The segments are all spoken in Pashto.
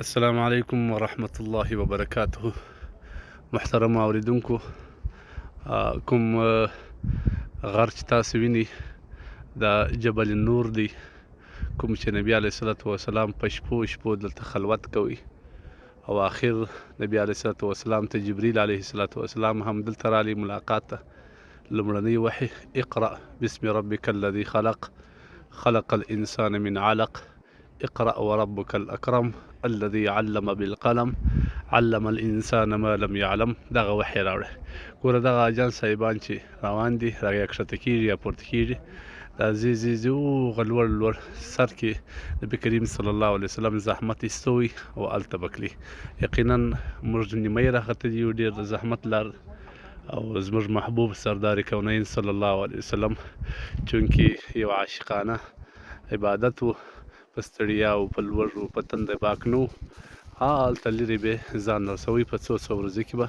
السلام علیکم ورحمت الله وبرکاته. محترم اوریدونکو، کوم غر چې تاسو ویني دا جبل نور دی، کوم چې نبی علیه الصلاة والسلام په شپو دلته خلوت کوي، او آخر نبی علیه الصلاة والسلام ته جبریل علیه الصلاة والسلام هم دلته رالی ملاقات ته. لومړنی وحی اقرأ بسم ربک الذي خلق خلق الانسان من علق اقرأ وربك الأكرم الذي علم بالقلم علم الانسان ما لم يعلم. دغه وحی راوړی. ګوره دغه اجان صاحبان چې روان دي را کښته کېږي یا پورته کېږي، دا زی لوړ سر کې نبي کریم صلی الله علیه وسلم زحمت ایستوي او هلته به کړي. یقینا موږ نیمه یې راخته دي، ډېر د زحمت لار، او زموږ محبوب سردار کونین صلی الله علیه وسلم چونکې یو عاشقانه عبادت و، په ستړیا او په لوږ او په تنده پاک نه و، هلته لرې به ځان رسوي. په څو ورځو کې به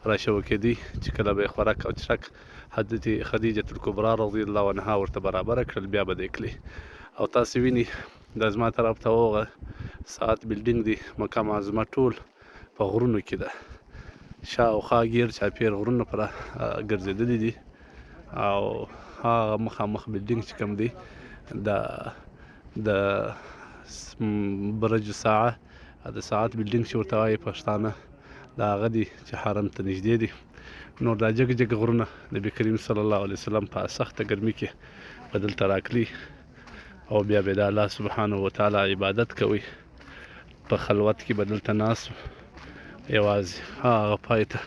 راشوکېدی چې کله به یې خوراک او څښاک حضرت خدیجة الکبرا رضی الله عنها ورته برابره کړل، بیا به دې کړي. او تاسو ویني دا زما طرف ته هغه ساعت بلډینګ دی، مکه معظمه ټول په غرونو کې ده، شاوخوا ګیر چاپېر غرونه پره ګرځېدلي دي، او هغه مخامخ بلډینګ چې کوم دی د برج ساعه، د ساعت بلډینګ چې ورته وایي پښتانه، د هغه دی چې حرم ته نږدې دی. نور دا جګ غرونه نبي کریم صلی الله علیه وسلم په سخته ګرمي کې به دلته راکلي، او بیا به د الله سبحانه وتعالی عبادت کوي. په خلوت کې به دلته ناست یوازې هغه پای ته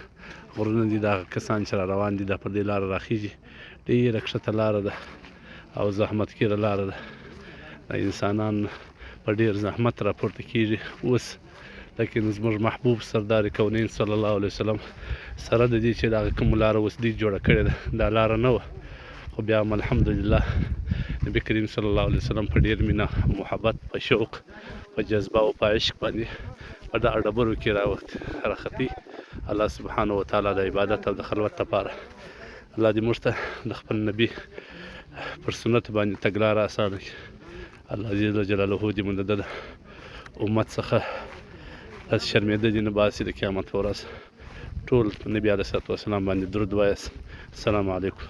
غرونه دي، دغه کسان چې را روان دي دا پر دې لاره راخیږي. ډېره کښته لاره ده او زحمتګیره لاره ده، د انسانان په ډېر زحمت راپورته کېږي. اوس لیکن زموږ محبوب سردار کونین صلی الله علیه وسلم سره د دې چې دغه کومه لاره اوس دوی جوړه کړې ده، دا لاره نه وه، خو بیا هم الحمدلله نبي کریم صلی الله علیه وسلم په ډېر مینه، محبت، په شوق، په جذبه او په عشق باندې په دغه ډبرو کې راختي الله سبحانه وتعالی د عبادت او د خلوت لپاره. الله دې موږ ته د خپل نبي پر سنت باندې تګلاره اسانه کړي. الله جل جلاله دې موږ د امت څخه داسې شرمېدلي نه باسي د قیامت په ورځ. ټول نبي علیه الصلاة والسلام باندې درود وایاست. السلام علیکم.